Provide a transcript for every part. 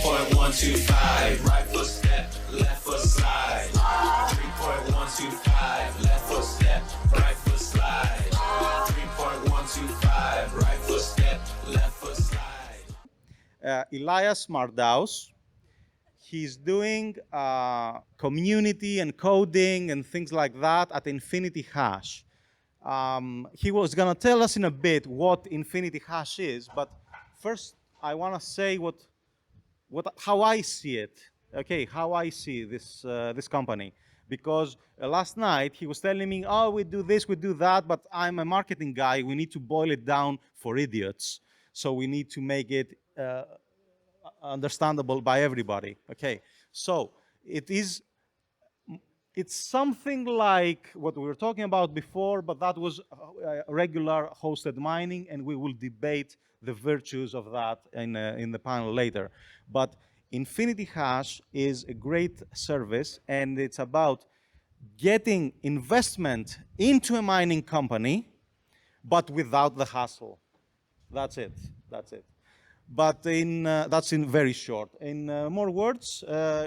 3.125, right foot step, left foot slide. 3.125, left foot step, right foot slide. 3.125, right foot step, left foot slide. Elias Mardaus. He's doing community and coding and things like that at Infinity Hash. He was going to tell us in a bit what Infinity Hash is, but first I want to say how I see it. Okay, how I see this this company. Because last night he was telling me, oh, we do this, we do that, but I'm a marketing guy. We need to boil it down for idiots. So we need to make it understandable by everybody. Okay, so it's something like what we were talking about before, but that was regular hosted mining, and we will debate the virtues of that in the panel later. But Infinity Hash is a great service, and it's about getting investment into a mining company, but without the hassle. That's it. That's it. But that's in very short. In more words,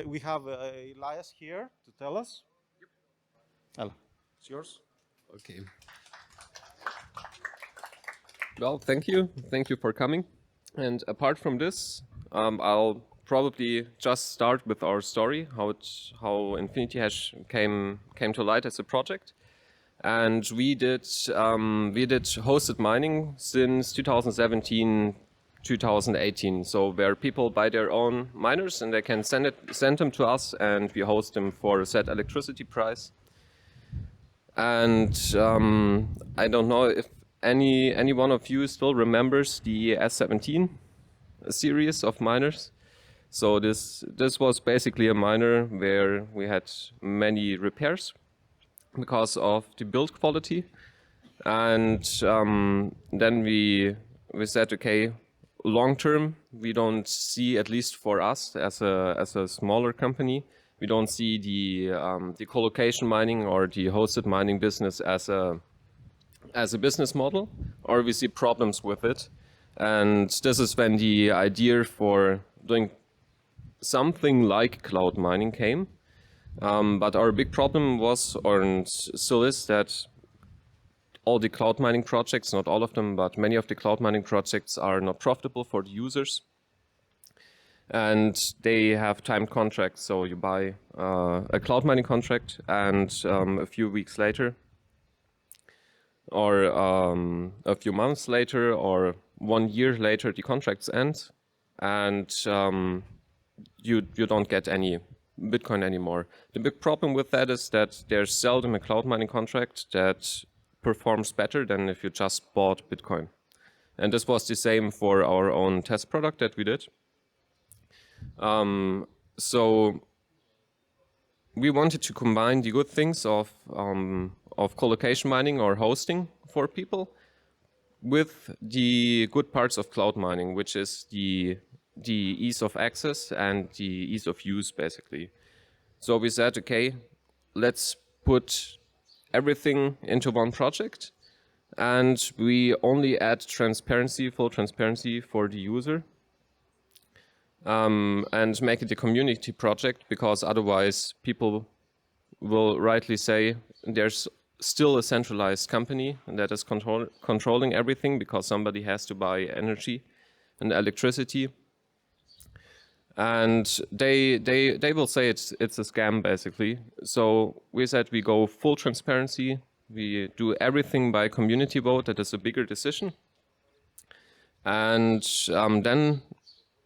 we have Elias here to tell us. Yep. Hello. It's yours. Okay. Well, thank you. Thank you for coming. And apart from this, I'll probably just start with our story, how Infinity Hash came to light as a project. And we did hosted mining since 2017, 2018. So where people buy their own miners and they can send them to us, and we host them for a set electricity price. And I don't know if any one of you still remembers the S17 series of miners. So this was basically a miner where we had many repairs because of the build quality, and then we said, okay, long term we don't see, at least for us as a smaller company, we don't see the colocation mining or the hosted mining business as a business model, or we see problems with it. And this is when the idea for doing something like cloud mining came. But our big problem was, or still is, that all the cloud mining projects, not all of them, but many of the cloud mining projects are not profitable for the users. And they have timed contracts, so you buy a cloud mining contract, and a few weeks later, or a few months later, or 1 year later, the contracts end, and you don't get any Bitcoin anymore. The big problem with that is that there's seldom a cloud mining contract that performs better than if you just bought Bitcoin. And this was the same for our own test product that we did. So we wanted to combine the good things of colocation mining or hosting for people with the good parts of cloud mining, which is the ease of access and the ease of use, basically. So we said, okay, let's put everything into one project, and we only add transparency, full transparency for the user, and make it a community project, because otherwise people will rightly say there's still a centralized company that is controlling everything, because somebody has to buy energy and electricity. And they will say it's a scam, basically. So we said we go full transparency. We do everything by community vote. That is a bigger decision. And then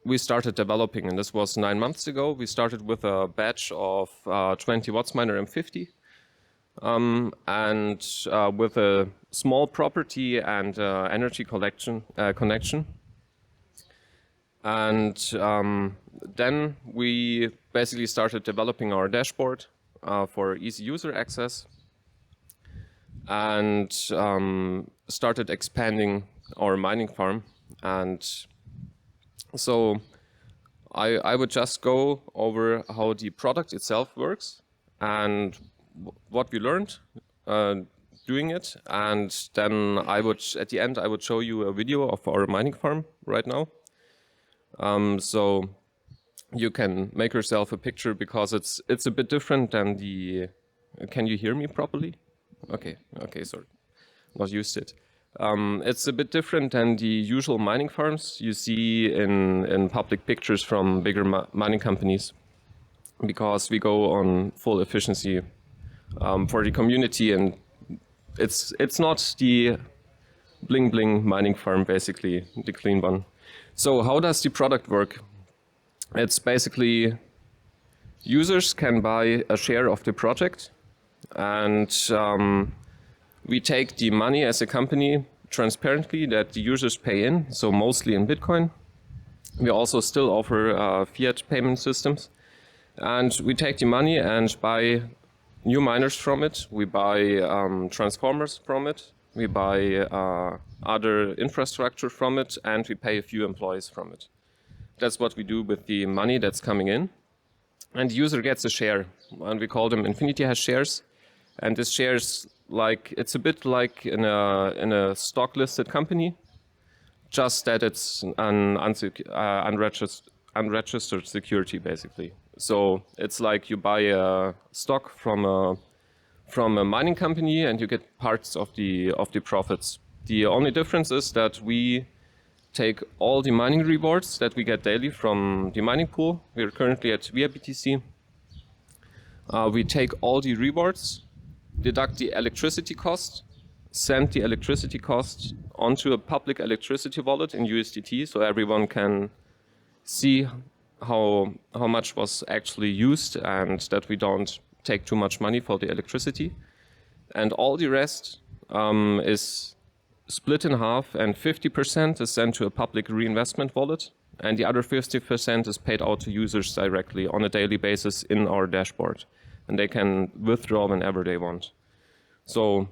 we started developing, and this was 9 months ago. We started with a batch of 20 watts miner M50, and with a small property and energy connection. And then we basically started developing our dashboard for easy user access, and started expanding our mining farm. And so I would just go over how the product itself works and what we learned doing it. And then at the end, I would show you a video of our mining farm right now. So you can make yourself a picture because it's a bit different than the. Can you hear me properly? Okay, sorry, not used to it. It's a bit different than the usual mining farms you see in public pictures from bigger mining companies, because we go on full efficiency for the community, and it's not the bling bling mining farm, basically the clean one. So how does the product work? It's basically users can buy a share of the project, and we take the money as a company transparently that the users pay in, so mostly in Bitcoin. We also still offer fiat payment systems, and we take the money and buy new miners from it. We buy transformers from it. We buy other infrastructure from it, and we pay a few employees from it. That's what we do with the money that's coming in. And the user gets a share, and we call them Infinity Hash shares. And this shares, like, it's a bit like in a stock listed company, just that it's an unregistered security, basically. So it's like you buy a stock from a mining company, and you get parts of the profits. The only difference is that we take all the mining rewards that we get daily from the mining pool. We're currently at VIBTC. We take all the rewards, deduct the electricity cost, send the electricity cost onto a public electricity wallet in USDT, so everyone can see how much was actually used and that we don't take too much money for the electricity. And all the rest is split in half, and 50% is sent to a public reinvestment wallet, and the other 50% is paid out to users directly on a daily basis in our dashboard, and they can withdraw whenever they want. So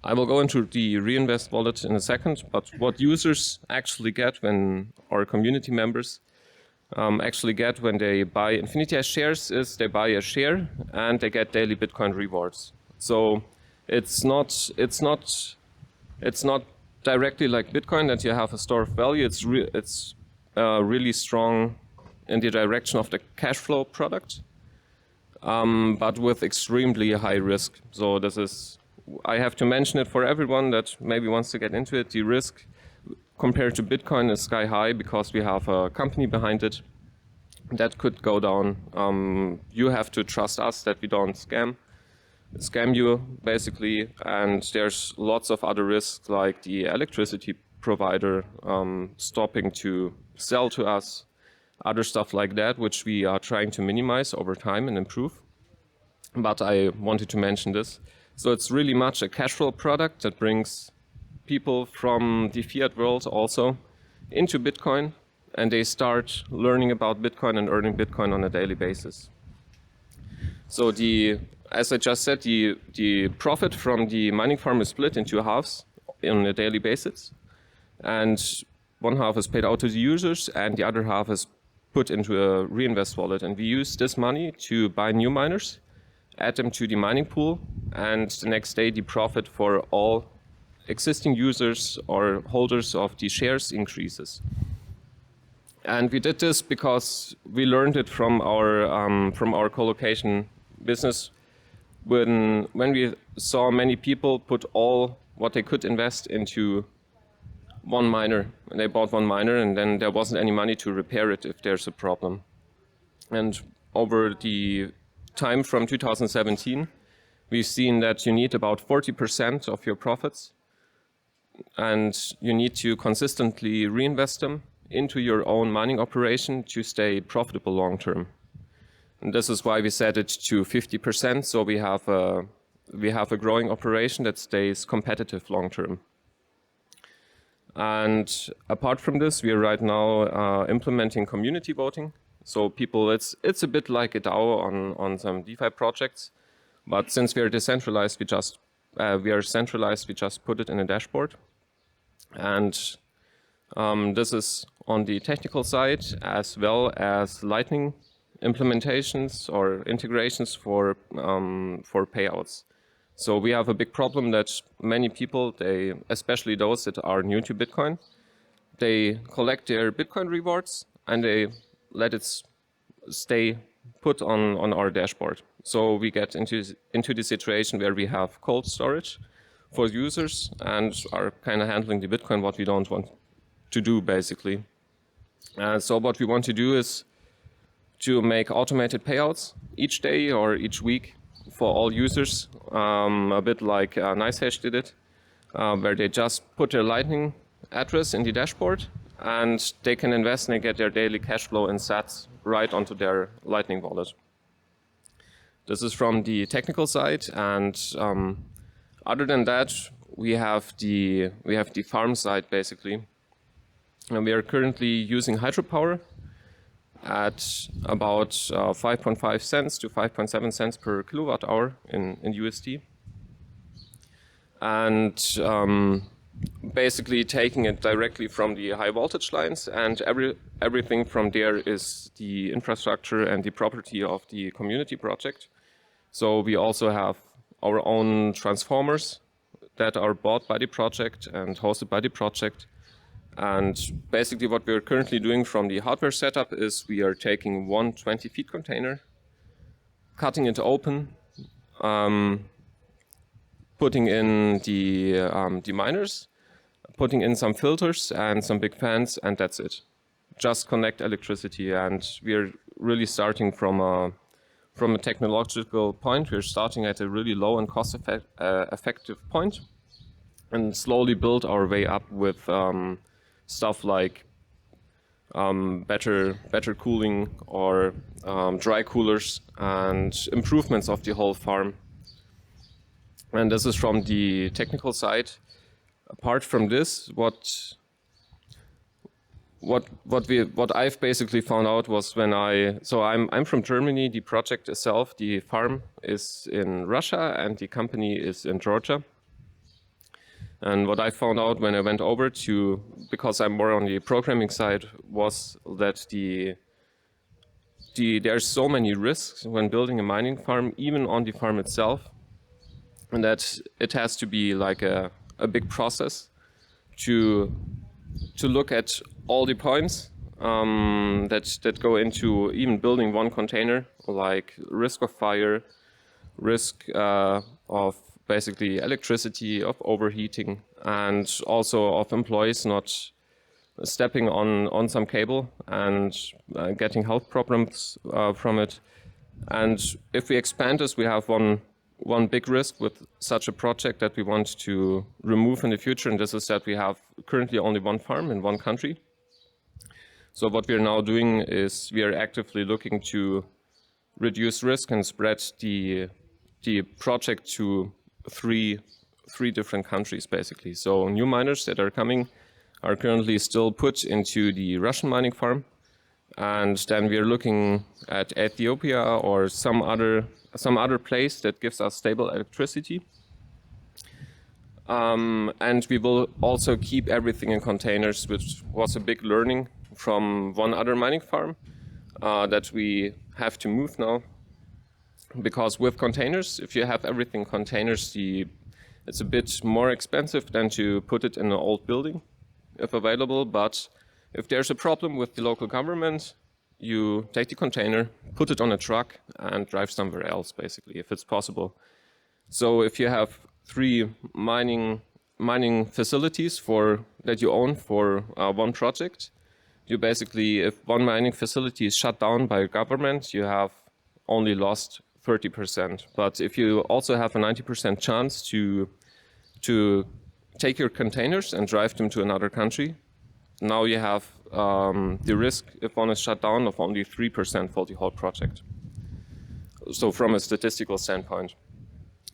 I will go into the reinvest wallet in a second, but what users actually get, when our community members actually get when they buy Infinity Hash shares, is they buy a share and they get daily Bitcoin rewards. So it's not directly like Bitcoin that you have a store of value. It's really strong in the direction of the cash flow product, but with extremely high risk. So this is, I have to mention it for everyone that maybe wants to get into it. The risk compared to Bitcoin is sky high because we have a company behind it that could go down. You have to trust us that we don't scam you, basically, and there's lots of other risks, like the electricity provider stopping to sell to us, other stuff like that, which we are trying to minimize over time and improve. But I wanted to mention this. So it's really much a cash flow product that brings people from the fiat world also into Bitcoin, and they start learning about Bitcoin and earning Bitcoin on a daily basis. So as I just said, the profit from the mining farm is split into halves on a daily basis. And one half is paid out to the users, and the other half is put into a reinvest wallet. And we use this money to buy new miners, add them to the mining pool, and the next day the profit for all existing users or holders of the shares increases. And we did this because we learned it from our colocation business. When we saw many people put all what they could invest into one miner, and they bought one miner, and then there wasn't any money to repair it if there's a problem. And over the time from 2017, we've seen that you need about 40% of your profits, and you need to consistently reinvest them into your own mining operation to stay profitable long term. And this is why we set it to 50%, so we have a growing operation that stays competitive long term. And apart from this, we are right now implementing community voting. So people, it's a bit like a DAO on some DeFi projects, but since we are decentralized, we just put it in a dashboard. And this is on the technical side, as well as Lightning implementations or integrations for payouts. So we have a big problem that many people, especially those that are new to Bitcoin, they collect their Bitcoin rewards and they let it stay put on our dashboard. So we get into the situation where we have cold storage for users and are kind of handling the Bitcoin what we don't want to do, basically. So what we want to do is to make automated payouts each day or each week for all users, a bit like NiceHash did it, where they just put their Lightning address in the dashboard and they can invest and they get their daily cash flow in sats right onto their Lightning wallet. This is from the technical side, and other than that, we have the farm side basically, and we are currently using hydropower at about 5.5 cents to 5.7 cents per kilowatt hour in USD, and basically taking it directly from the high voltage lines, and everything from there is the infrastructure and the property of the community project. So we also have our own transformers that are bought by the project and hosted by the project. And basically what we're currently doing from the hardware setup is we are taking one 20-feet container, cutting it open, putting in the miners, putting in some filters and some big fans, and that's it. Just connect electricity, and we're really starting from a technological point. We're starting at a really low and cost-effective point, and slowly build our way up with stuff like better cooling or dry coolers and improvements of the whole farm. And this is from the technical side. Apart from this, what I've basically found out was when I'm from Germany. The project itself, the farm, is in Russia and the company is in Georgia. And what I found out when I went over to, because I'm more on the programming side, was that there's so many risks when building a mining farm, even on the farm itself, and that it has to be like a big process to look at all the points that go into even building one container, like risk of fire, risk of basically electricity, of overheating, and also of employees not stepping on some cable and getting health problems from it. And if we expand this, we have one big risk with such a project that we want to remove in the future, and this is that we have currently only one farm in one country. So what we are now doing is we are actively looking to reduce risk and spread the project to three different countries, basically. So new miners that are coming are currently still put into the Russian mining farm, and then we are looking at Ethiopia or some other place that gives us stable electricity. And we will also keep everything in containers, which was a big learning from one other mining farm that we have to move now. Because with containers, if you have everything in containers, it's a bit more expensive than to put it in an old building, if available. But if there's a problem with the local government, you take the container, put it on a truck, and drive somewhere else, basically, if it's possible. So if you have 3 mining facilities that you own for one project, you basically, if one mining facility is shut down by a government, you have only lost 30%. But if you also have a 90% chance to take your containers and drive them to another country, now you have the risk, if one is shut down, of only 3% for the whole project. So from a statistical standpoint.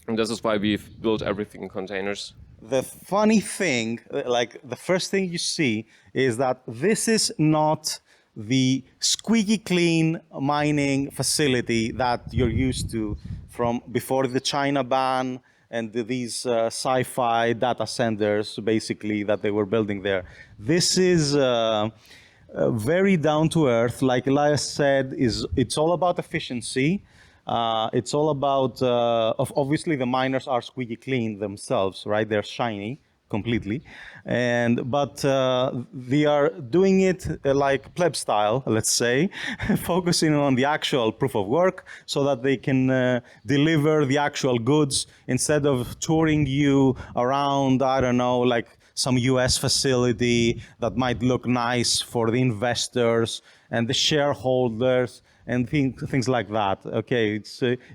And this is why we've built everything in containers. The funny thing, like the first thing you see, is that this is not the squeaky clean mining facility that you're used to from before the China ban and these sci-fi data centers, basically, that they were building there. This is very down to earth. Like Elias said, it's all about efficiency. It's all about, obviously the miners are squeaky clean themselves, right? They're shiny, completely, but they are doing it like pleb style, let's say, focusing on the actual proof of work so that they can deliver the actual goods instead of touring you around, I don't know, like some US facility that might look nice for the investors and the shareholders and things like that. Okay,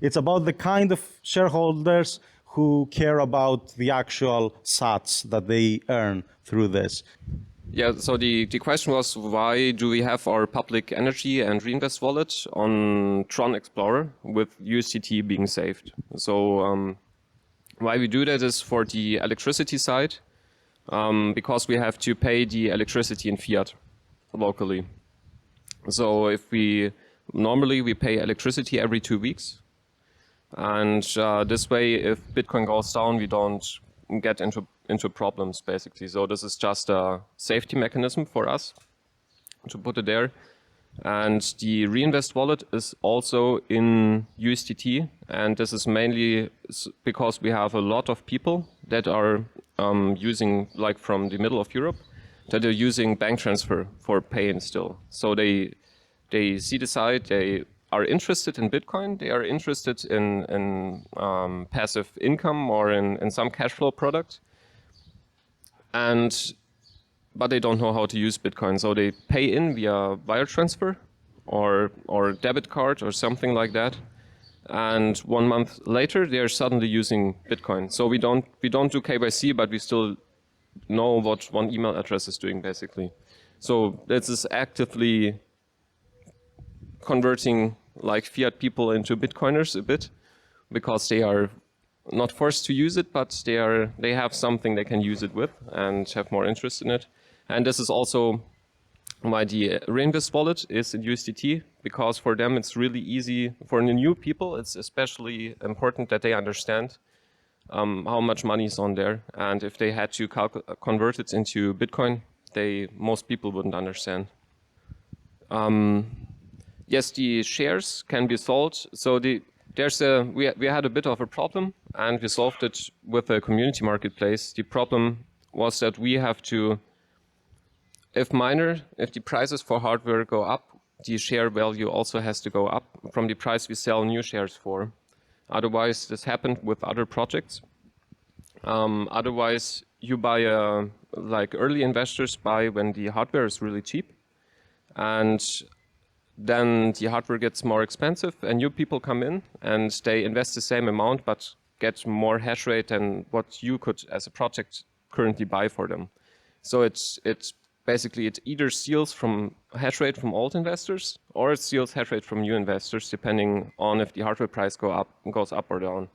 it's about the kind of shareholders who care about the actual sats that they earn through this. Yeah, so the question was, why do we have our public energy and reinvest wallet on Tron Explorer with USDT being saved? So why we do that is for the electricity side, because we have to pay the electricity in fiat locally. So if normally we pay electricity every 2 weeks, and this way, if Bitcoin goes down, we don't get into problems, basically. So this is just a safety mechanism for us to put it there. And the reinvest wallet is also in USDT, and this is mainly because we have a lot of people that are using, like from the middle of Europe, that are using bank transfer for paying still. So they see the site, they are interested in Bitcoin, they are interested in passive income or in some cash flow product, but they don't know how to use Bitcoin. So they pay in via wire transfer or debit card or something like that. And 1 month later, they are suddenly using Bitcoin. So we don't do KYC, but we still know what one email address is doing, basically. So this is actively converting like fiat people into Bitcoiners a bit, because they are not forced to use it, but they have something they can use it with and have more interest in it. And this is also why the reinvest wallet is in USDT, because for them it's really easy. For the new people, it's especially important that they understand how much money is on there. And if they had to convert it into Bitcoin, most people wouldn't understand. Yes, the shares can be sold. So we had a bit of a problem, and we solved it with a community marketplace. The problem was that we have to, if the prices for hardware go up, the share value also has to go up from the price we sell new shares for. Otherwise, this happened with other projects. Otherwise, you buy like early investors buy when the hardware is really cheap, and then the hardware gets more expensive and new people come in and they invest the same amount but get more hash rate than what you could as a project currently buy for them. So it's basically, it either steals from hash rate from old investors or it steals hash rate from new investors, depending on if the hardware price goes up or down.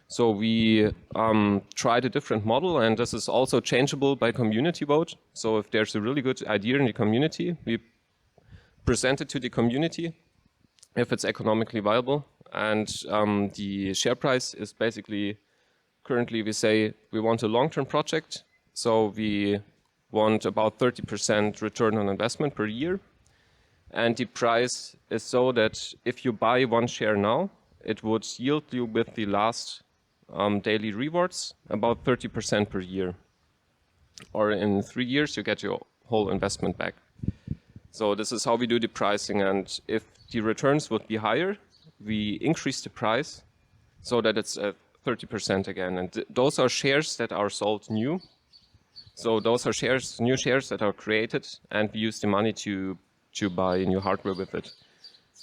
So we tried a different model, and this is also changeable by community vote. So if there's a really good idea in the community, we present it to the community if it's economically viable. And the share price is basically, currently we say we want a long-term project. So we want about 30% return on investment per year. And the price is so that if you buy one share now, it would yield you with the last daily rewards about 30% per year. Or in 3 years, you get your whole investment back. So this is how we do the pricing, and if the returns would be higher, we increase the price so that it's 30% again. And those are shares that are sold new. So those are new shares that are created, and we use the money to buy new hardware with it.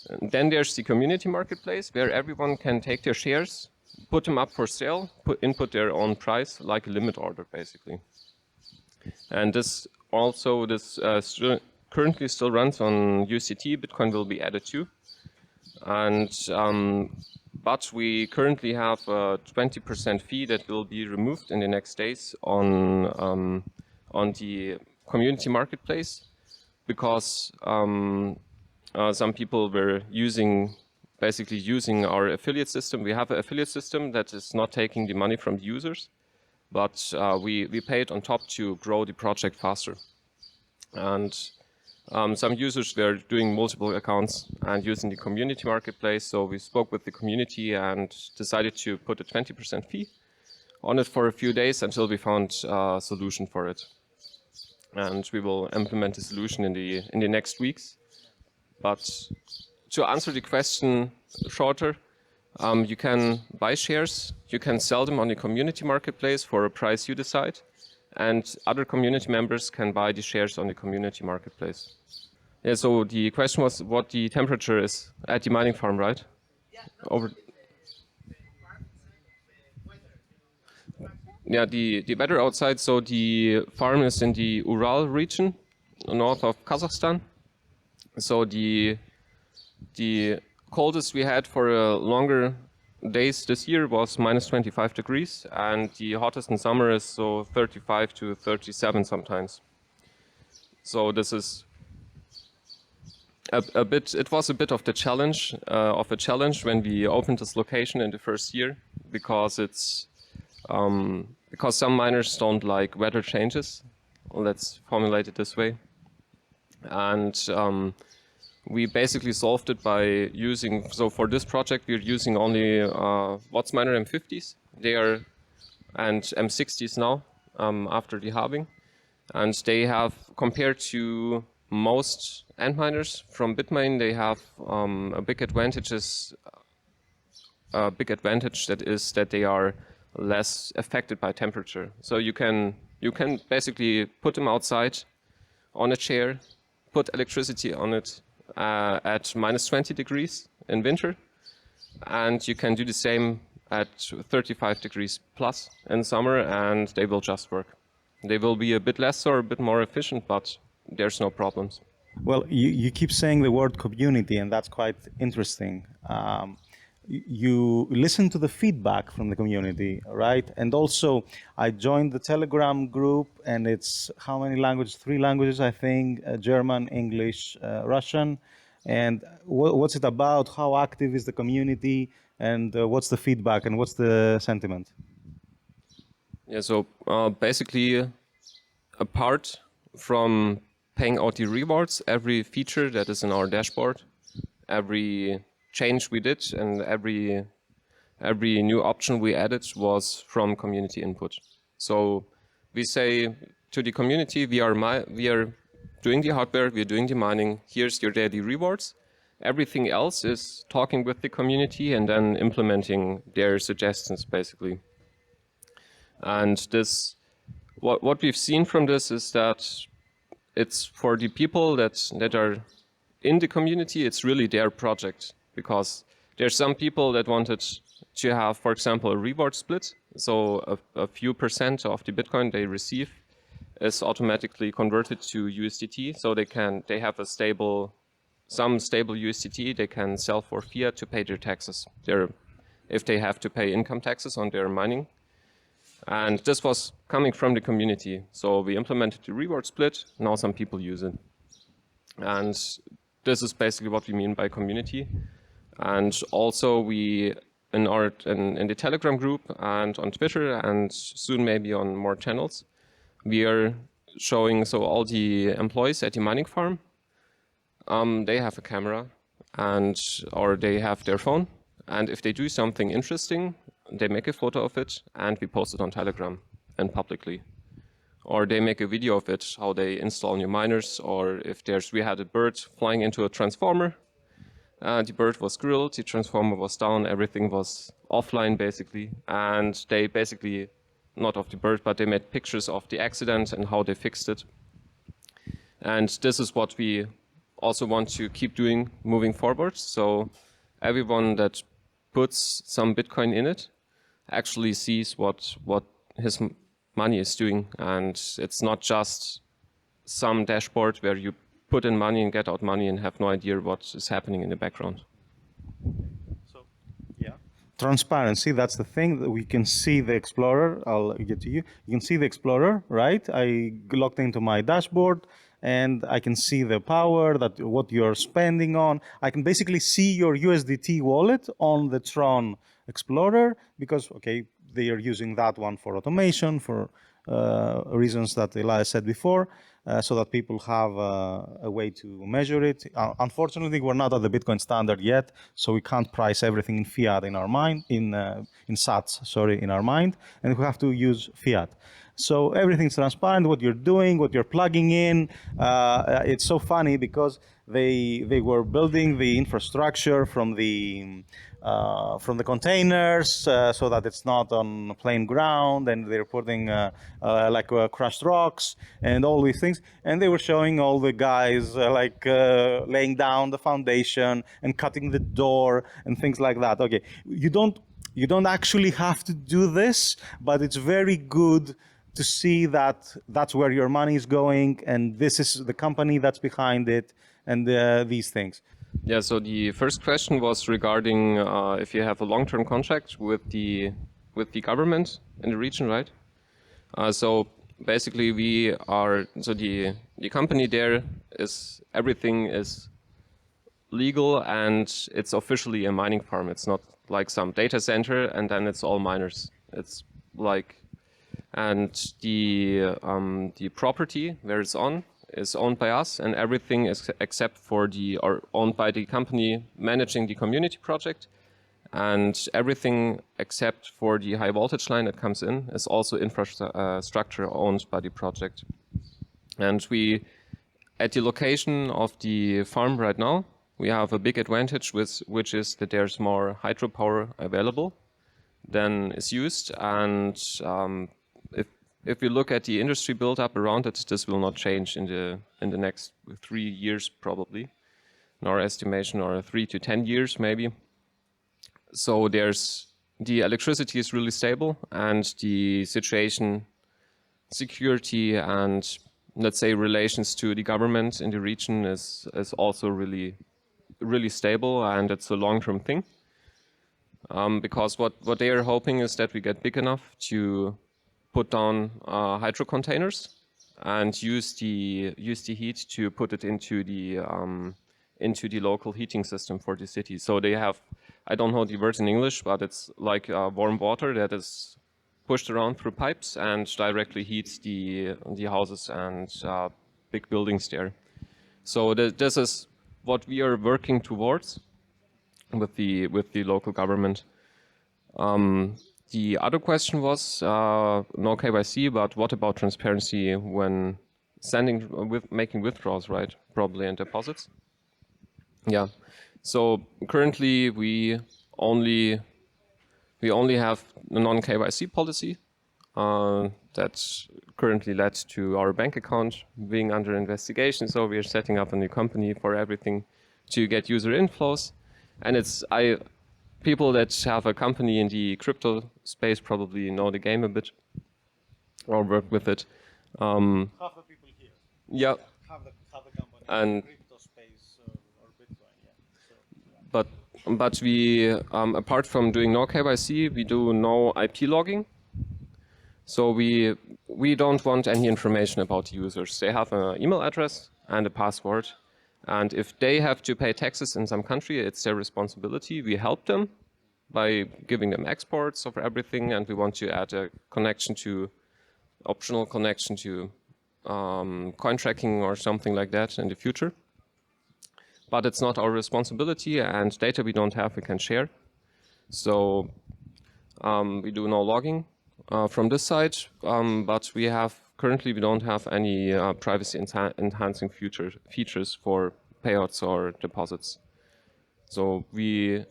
And then there's the community marketplace, where everyone can take their shares, put them up for sale, input their own price, like a limit order, basically. And this currently still runs on USDT. Bitcoin will be added too. And but we currently have a 20% fee that will be removed in the next days on the community marketplace, because some people were basically using our affiliate system. We have an affiliate system that is not taking the money from the users, but we pay it on top to grow the project faster. And some users were doing multiple accounts and using the community marketplace. So we spoke with the community and decided to put a 20% fee on it for a few days until we found a solution for it. And we will implement the solution in the next weeks. But to answer the question shorter, you can buy shares, you can sell them on the community marketplace for a price you decide, and other community members can buy the shares on the community marketplace. Yeah, so the question was what the temperature is at the mining farm, right? Over. Yeah, the weather outside, so the farm is in the Ural region, north of Kazakhstan. So the coldest we had for longer days this year was minus 25 degrees, and the hottest in summer is so 35 to 37 sometimes. So this is a bit. It was a bit of the challenge when we opened this location in the first year, because it's because some miners don't like weather changes. Let's formulate it this way, and we basically solved it by using. So for this project, we're using only Wattsminer M50s. They are and M60s now after the halving, and they have, compared to most end miners from Bitmain, they have a big advantage that is that they are less affected by temperature. So you can basically put them outside on a chair, put electricity on it at minus 20 degrees in winter, and you can do the same at 35 degrees plus in summer, and they will just work. They will be a bit less or a bit more efficient, but there's no problems. Well, you keep saying the word community, and that's quite interesting. You listen to the feedback from the community, right? And also, I joined the Telegram group, and it's how many languages? 3 languages, I think: German, English, Russian. And what's it about? How active is the community? And what's the feedback? And what's the sentiment? Yeah. So basically, apart from paying out the rewards, every feature that is in our dashboard, every change we did, and every new option we added was from community input. So we say to the community, we are doing the hardware, we are doing the mining, here's your daily rewards. Everything else is talking with the community and then implementing their suggestions, basically. And this, what we've seen from this is that it's for the people that are in the community, it's really their project. Because there's some people that wanted to have, for example, a reward split. So a few percent of the Bitcoin they receive is automatically converted to USDT. So they have some stable USDT they can sell for fiat to pay their taxes. If they have to pay income taxes on their mining. And this was coming from the community. So we implemented the reward split. Now some people use it. And this is basically what we mean by community. And also we, in the Telegram group and on Twitter and soon maybe on more channels, we are showing, so all the employees at the mining farm, they have a camera or they have their phone. And if they do something interesting, they make a photo of it and we post it on Telegram and publicly. Or they make a video of it, how they install new miners, or if we had a bird flying into a transformer, the bird was grilled, the transformer was down, everything was offline basically. And they basically, not of the bird, but they made pictures of the accident and how they fixed it. And this is what we also want to keep doing moving forward. So everyone that puts some Bitcoin in it actually sees what his money is doing. And it's not just some dashboard where you put in money and get out money and have no idea what is happening in the background. So, yeah. Transparency, that's the thing. That we can see the Explorer. I'll get to you. You can see the Explorer, right? I logged into my dashboard and I can see the power, what you're spending on. I can basically see your USDT wallet on the Tron Explorer because, okay, they are using that one for automation, for reasons that Elias said before. so that people have a way to measure it. Unfortunately, we're not at the Bitcoin standard yet, so we can't price everything in fiat in our mind, in sats, sorry, in our mind, and we have to use fiat. So everything's transparent, what you're doing, what you're plugging in. It's so funny because they were building the infrastructure from the containers so that it's not on plain ground, and they're putting crushed rocks and all these things. And they were showing all the guys laying down the foundation and cutting the door and things like that. Okay, you don't actually have to do this, but it's very good to see that that's where your money is going, and this is the company that's behind it, and these things. Yeah, so the first question was regarding if you have a long-term contract with the government in the region, right? So basically the company there is, everything is legal and it's officially a mining farm. It's not like some data center and then it's all miners. It's like, and the property where it's on is owned by us, and everything is except for owned by the company managing the community project, and everything except for the high voltage line that comes in is also infrastructure owned by the project. And we, at the location of the farm right now, we have a big advantage, which is that there's more hydropower available than is used, and if we look at the industry build-up around it, this will not change in the next 3 years probably, in our estimation, or 3 to 10 years maybe. So the electricity is really stable, and the situation, security, and let's say relations to the government in the region is also really, really stable, and it's a long-term thing. Because what they are hoping is that we get big enough to put down hydro containers and use the heat to put it into the local heating system for the city. So they have, I don't know the word in English, but it's like warm water that is pushed around through pipes and directly heats the houses and big buildings there. So this is what we are working towards with the local government. The other question was no KYC, but what about transparency when making withdrawals, right? Probably, and deposits. Yeah. So currently we only have a non-KYC policy that's currently led to our bank account being under investigation. So we are setting up a new company for everything to get user inflows, and people that have a company in the crypto space probably know the game a bit or work with it. Half the people here. Yeah. Have the company And in the crypto space or Bitcoin, yeah. So, but we, apart from doing no KYC, we do no IP logging. So we don't want any information about users. They have an email address and a password. And if they have to pay taxes in some country, it's their responsibility. We help them by giving them exports of everything, and we want to add a optional connection to coin tracking or something like that in the future. But it's not our responsibility, and data we don't have, we can share. So we do no logging from this side, but currently we don't have any privacy enhancing features for payouts or deposits. So we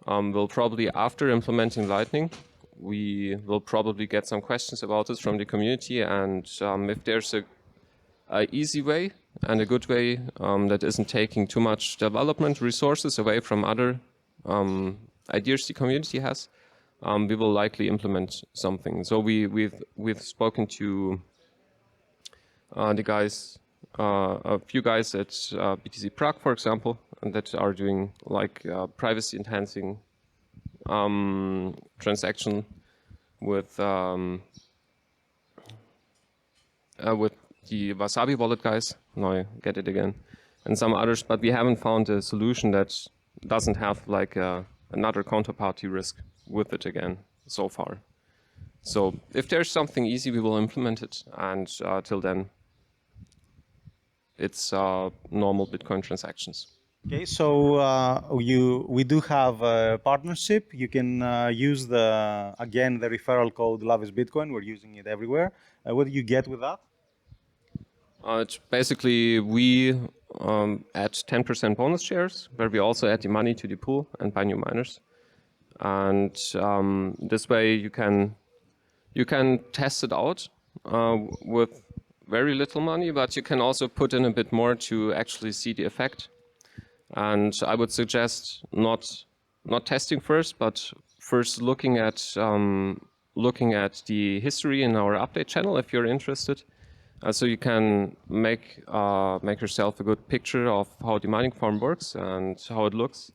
will probably, after implementing Lightning, we will probably get some questions about this from the community, and if there's a easy way and a good way that isn't taking too much development resources away from other ideas the community has, we will likely implement something. So we've spoken to the guys, a few guys at BTC Prague, for example, that are doing like privacy enhancing transaction with the Wasabi wallet guys. No, I get it again, and some others. But we haven't found a solution that doesn't have like another counterparty risk with it again so far. So if there's something easy, we will implement it, and till then, its normal Bitcoin transactions. Okay, so we do have a partnership. You can use the referral code Love is Bitcoin. We're using it everywhere. What do you get with that? It's basically we add 10% bonus shares, where we also add the money to the pool and buy new miners. And this way you can test it out with very little money, but you can also put in a bit more to actually see the effect. And I would suggest not testing first, but first looking at the history in our update channel if you're interested. So you can make yourself a good picture of how the mining farm works and how it looks.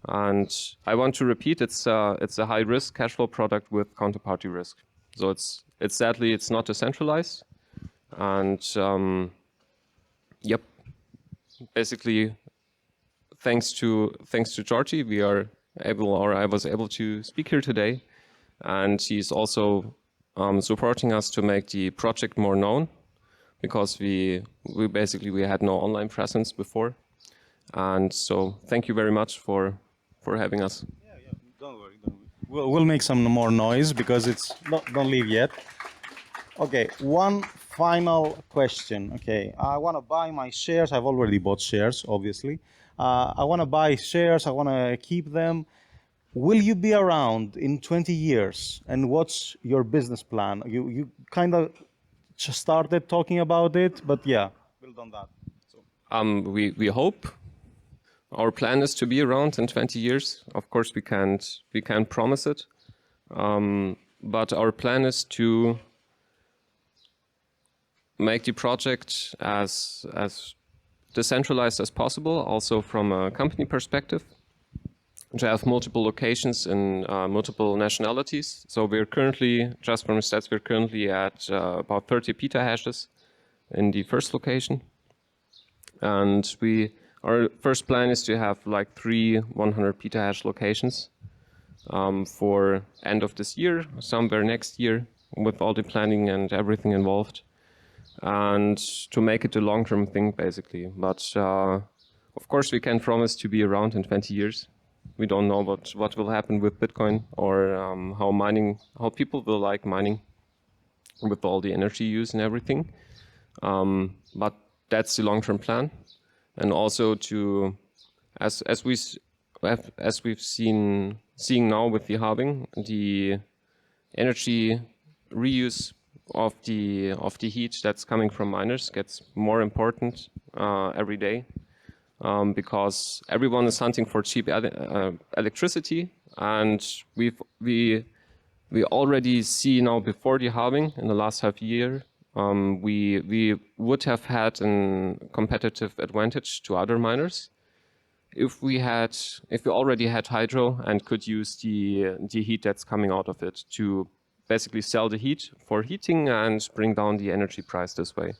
And I want to repeat, it's a high risk cash flow product with counterparty risk. So it's sadly it's not decentralized. And yep, basically thanks to Georgie, I was able to speak here today, and he's also supporting us to make the project more known, because we had no online presence before, and so thank you very much for having us. Yeah, don't worry. We'll make some more noise because don't leave yet. Okay, one final question. Okay, I want to buy my shares. I've already bought shares, obviously. I want to buy shares. I want to keep them. Will you be around in 20 years? And what's your business plan? You kind of just started talking about it, but yeah, build on that. So. We hope. Our plan is to be around in 20 years. Of course, we can't promise it, but our plan is to make the project as decentralized as possible, also from a company perspective, to have multiple locations in multiple nationalities. So we're currently, just from the stats, we're currently at about 30 petahashes in the first location. And our first plan is to have like 3 100 petahash locations for end of this year, somewhere next year, with all the planning and everything involved, and to make it a long-term thing, basically. But of course, we can promise to be around in 20 years. We don't know what will happen with Bitcoin, or how people will like mining with all the energy use and everything. But that's the long-term plan, and also to, as we've seeing now with the halving, the energy reuse of the heat that's coming from miners gets more important every day, because everyone is hunting for cheap electricity, and we already see now before the halving in the last half year, we would have had a competitive advantage to other miners if we already had hydro and could use the heat that's coming out of it to basically sell the heat for heating and bring down the energy price this way.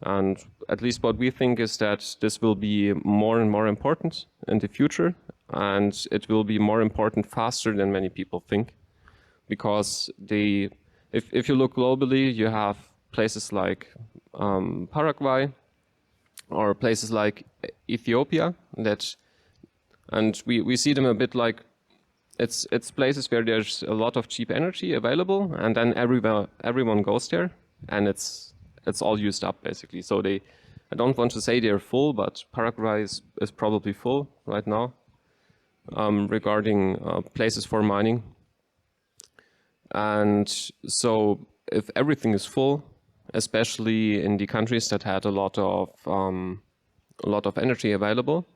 And at least what we think is that this will be more and more important in the future, and it will be more important faster than many people think, because if you look globally, you have places like Paraguay or places like Ethiopia and we see them a bit like it's places where there's a lot of cheap energy available, and then everyone goes there, and it's all used up, basically. So I don't want to say they're full, but Paraguay is probably full right now regarding places for mining. And so if everything is full, especially in the countries that had a lot of energy available,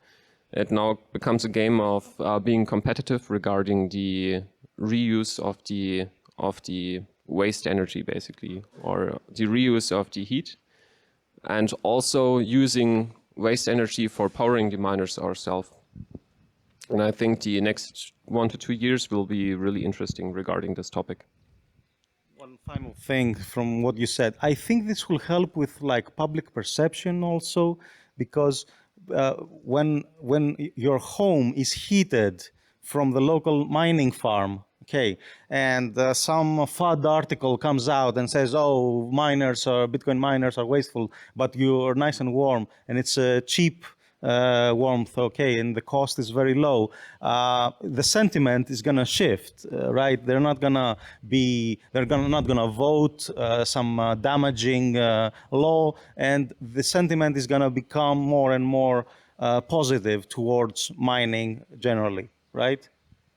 it now becomes a game of being competitive regarding the reuse of the waste energy, basically, or the reuse of the heat, and also using waste energy for powering the miners ourselves. And I think the next 1 to 2 years will be really interesting regarding this topic. One final thing from what you said. I think this will help with like public perception also, because when your home is heated from the local mining farm, Okay, and some FUD article comes out and says, "Oh, Bitcoin miners are wasteful, but you're nice and warm, and it's a cheap warmth, okay, and the cost is very low." The sentiment is gonna shift, right? They're not gonna not gonna vote some damaging law, and the sentiment is gonna become more and more positive towards mining generally, right?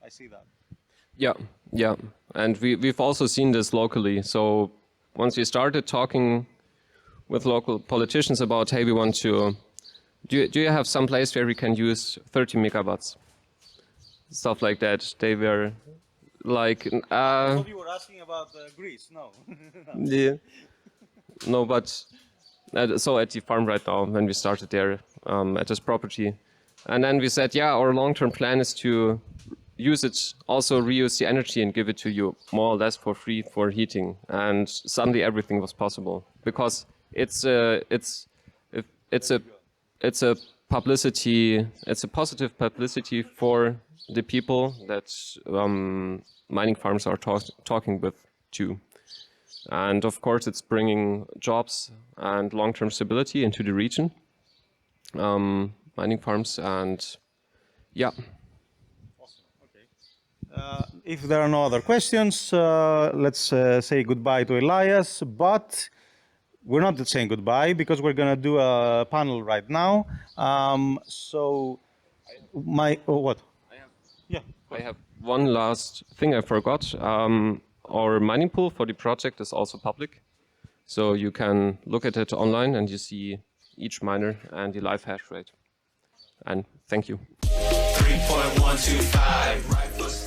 I see that. Yeah, yeah. And we've also seen this locally. So once we started talking with local politicians about, hey, we want to, do you have some place where we can use 30 megawatts? Stuff like that. They were like, I thought you were asking about Greece, no. yeah. No, but so at the farm right now, when we started there at this property. And then we said, yeah, our long-term plan is to use it, also reuse the energy and give it to you more or less for free for heating. And suddenly everything was possible because it's a publicity, it's a positive publicity for the people that mining farms are talking with too. And of course, it's bringing jobs and long-term stability into the region, mining farms, and yeah. If there are no other questions, let's say goodbye to Elias, but we're not saying goodbye because we're going to do a panel right now. What? Yeah. I have one last thing I forgot. Our mining pool for the project is also public. So you can look at it online and you see each miner and the live hash rate. And thank you. 3.125.